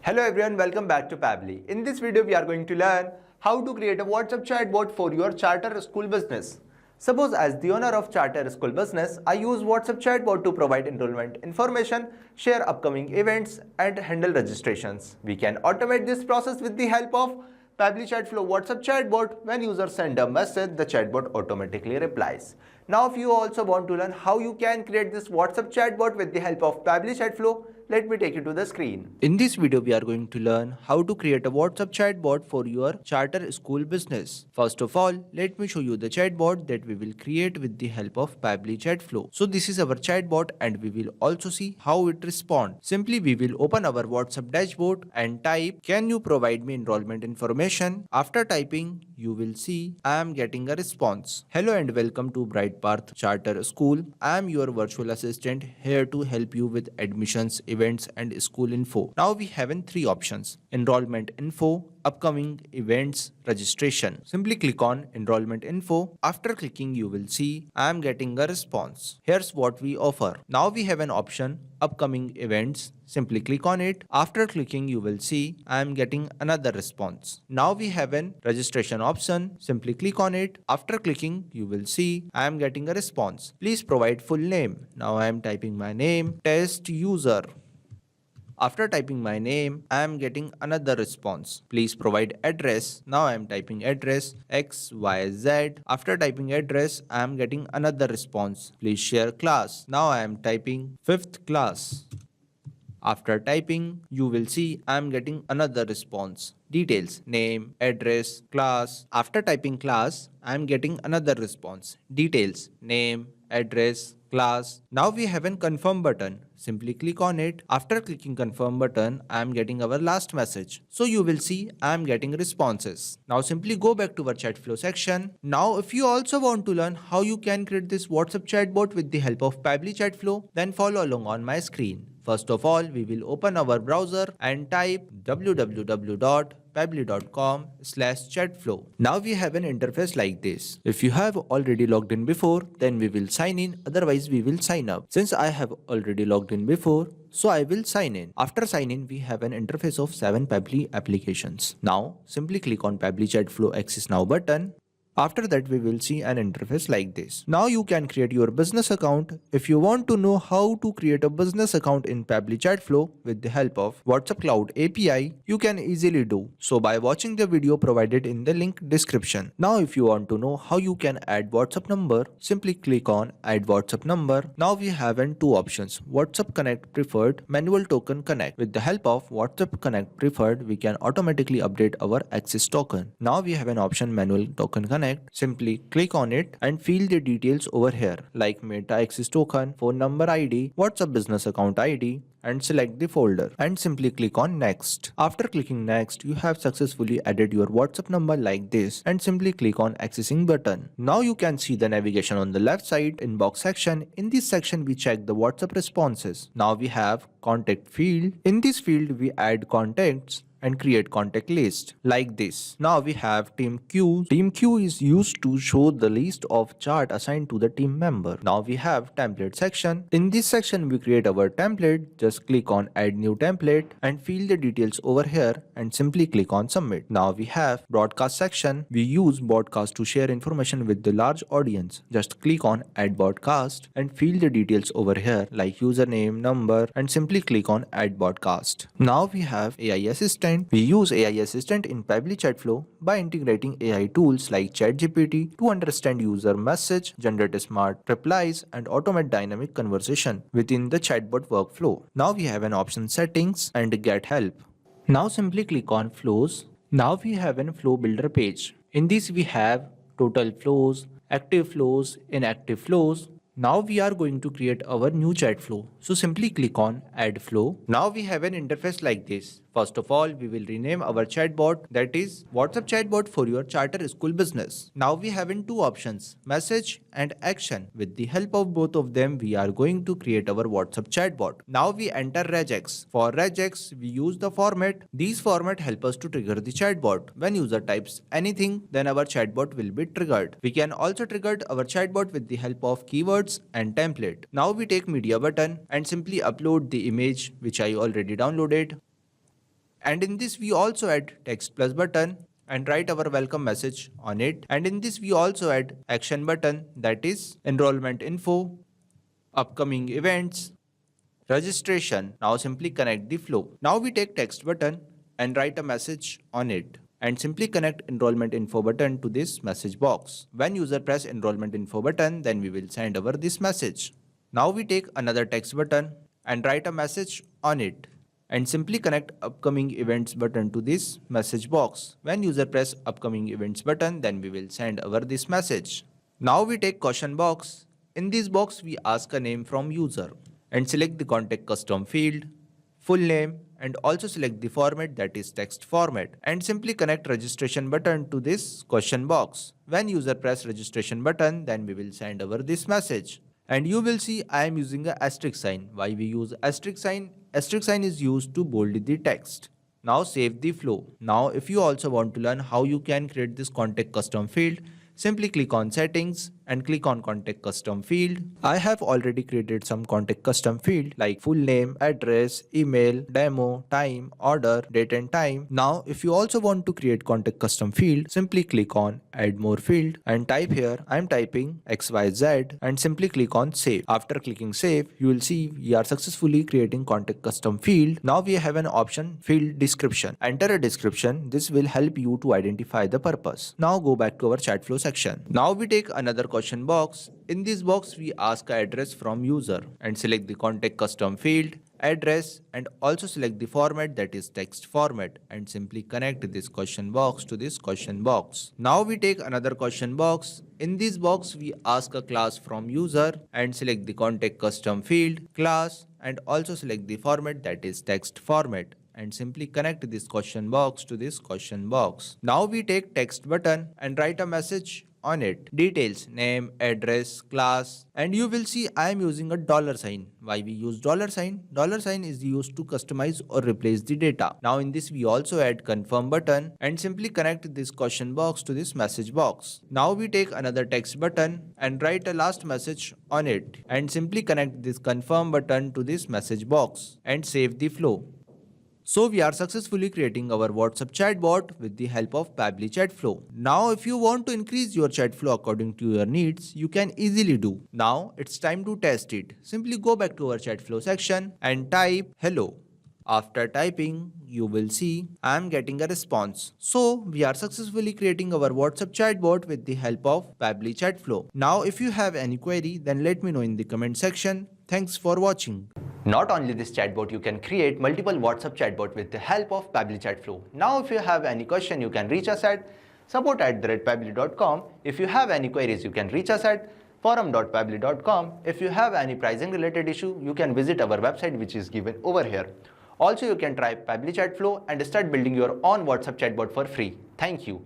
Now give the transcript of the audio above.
Hello everyone, welcome back to Pabbly. In this video, we are going to learn how to create a WhatsApp chatbot for your charter school business. Suppose as the owner of charter school business, I use WhatsApp chatbot to provide enrollment information, share upcoming events, and handle registrations. We can automate this process with the help of Pabbly Chatflow WhatsApp chatbot. When users send a message, the chatbot automatically replies. Now, if you also want to learn how you can create this WhatsApp chatbot with the help of Pabbly Chatflow, let me take you to the screen. In this video, we are going to learn how to create a WhatsApp chatbot for your charter school business. First of all, let me show you the chatbot that we will create with the help of Pabbly Chatflow. So this is our chatbot and we will also see how it responds. Simply, we will open our WhatsApp dashboard and type, "Can you provide me enrollment information?" After typing, you will see I am getting a response. Hello and welcome to Bright Path Charter School. I am your virtual assistant here to help you with admissions, events and school info. Now we have three options: enrollment info, upcoming events, registration. Simply click on enrollment info. After clicking, you will see I am getting a response. Here's what we offer. Now we have an option upcoming events. Simply click on it. After clicking, you will see I am getting another response. Now we have an registration option. Simply click on it. After clicking, you will see I am getting a response. Please provide full name. Now I am typing my name, test user. After typing my name, I am getting another response. Please provide address. Now I am typing address XYZ. After typing address, I am getting another response. Please share class. Now I am typing 5th class. After typing, you will see I am getting another response. Details: name, address, class. After typing class, I am getting another response. Details: name, address, class. Now we have a confirm button. Simply click on it. After clicking confirm button, I am getting our last message. So you will see I am getting responses. Now simply go back to our Chatflow section. Now if you also want to learn how you can create this WhatsApp chatbot with the help of Pabbly Chatflow, then follow along on my screen. First of all, we will open our browser and type www.pabbly.com/chatflow. Now we have an interface like this. If you have already logged in before, then we will sign in, otherwise we will sign up. Since I have already logged in before, so I will sign in. After sign in, we have an interface of 7 Pabbly applications. Now simply click on Pabbly Chatflow Access Now button. After that, we will see an interface like this. Now you can create your business account. If you want to know how to create a business account in Pabbly Chatflow with the help of WhatsApp Cloud API, you can easily do so by watching the video provided in the link description. Now if you want to know how you can add WhatsApp number, simply click on Add WhatsApp number. Now we have two options: WhatsApp Connect Preferred, Manual Token Connect. With the help of WhatsApp Connect Preferred, we can automatically update our access token. Now we have an option Manual Token Connect. Simply click on it and fill the details over here like Meta Access Token, phone number ID, WhatsApp Business Account ID, and select the folder and simply click on Next. After clicking Next, you have successfully added your WhatsApp number like this and simply click on Accessing button. Now you can see the navigation on the left side inbox section. In this section, we check the WhatsApp responses. Now we have Contact field. In this field, we add contacts and create contact list like this. Now we have team queue. Team queue is used to show the list of chart assigned to the team member. Now we have template section. In this section, we create our template. Just click on add new template and fill the details over here and simply click on submit. Now we have broadcast section. We use broadcast to share information with the large audience. Just click on add broadcast and fill the details over here like username, number, and simply click on add broadcast. Now we have AI assistant. We use AI assistant in Pabbly Chatflow by integrating AI tools like ChatGPT to understand user message, generate smart replies, and automate dynamic conversation within the chatbot workflow. Now we have an option settings and get help. Now simply click on flows. Now we have a flow builder page. In this we have total flows, active flows, inactive flows. Now we are going to create our new chat flow. So simply click on add flow. Now we have an interface like this. First of all, we will rename our chatbot, that is WhatsApp chatbot for your charter school business. Now we have two options, message and action. With the help of both of them, we are going to create our WhatsApp chatbot. Now we enter regex. For regex, we use the format. These format help us to trigger the chatbot. When user types anything, then our chatbot will be triggered. We can also trigger our chatbot with the help of keywords and template. Now we take media button and simply upload the image which I already downloaded. And in this we also add text plus button and write our welcome message on it. And in this we also add action button, that is enrollment info, upcoming events, registration. Now simply connect the flow. Now we take text button and write a message on it and simply connect enrollment info button to this message box. When user press enrollment info button, then we will send over this message. Now we take another text button and write a message on it and simply connect upcoming events button to this message box. When user press upcoming events button, then we will send over this message. Now we take question box. In this box we ask a name from user and select the contact custom field, full name, and also select the format, that is text format, and simply connect registration button to this question box. When user press registration button, then we will send over this message. And you will see I am using a asterisk sign. Why we use asterisk sign? Asterisk sign is used to bold the text. Now save the flow. Now if you also want to learn how you can create this contact custom field, simply click on settings and click on contact custom field. I have already created some contact custom field like full name, address, email, demo, time, order, date and time. Now if you also want to create contact custom field, simply click on add more field and type here I am typing XYZ and simply click on save. After clicking save, you will see we are successfully creating contact custom field. Now we have an option field description. Enter a description. This will help you to identify the purpose. Now go back to our Chatflow section. Now we take another question box. In this box we ask an address from user and select the contact custom field, address, and also select the format, that is text format, and simply connect this question box to this question box. Now we take another question box. In this box we ask a class from user and select the contact custom field, class, and also select the format, that is text format, and simply connect this question box to this question box. Now we take text button and write a message on it. Details, name, address, class, and you will see I am using a dollar sign. Why we use dollar sign? Dollar sign is used to customize or replace the data. Now in this we also add confirm button and simply connect this question box to this message box. Now we take another text button and write a last message on it and simply connect this confirm button to this message box and save the flow. So we are successfully creating our WhatsApp chatbot with the help of Pabbly Chatflow. Now if you want to increase your chatflow according to your needs, you can easily do. Now it's time to test it. Simply go back to our Chatflow section and type hello. After typing, you will see I am getting a response. So we are successfully creating our WhatsApp chatbot with the help of Pabbly Chatflow. Now if you have any query, then let me know in the comment section. Thanks for watching. Not only this chatbot, you can create multiple WhatsApp chatbot with the help of Pabbly Chatflow. Now if you have any question, you can reach us at support@pabbly.com. If you have any queries, you can reach us at forum.pabbly.com. If you have any pricing related issue, you can visit our website which is given over here. Also, you can try Pabbly Chatflow and start building your own WhatsApp chatbot for free. Thank you.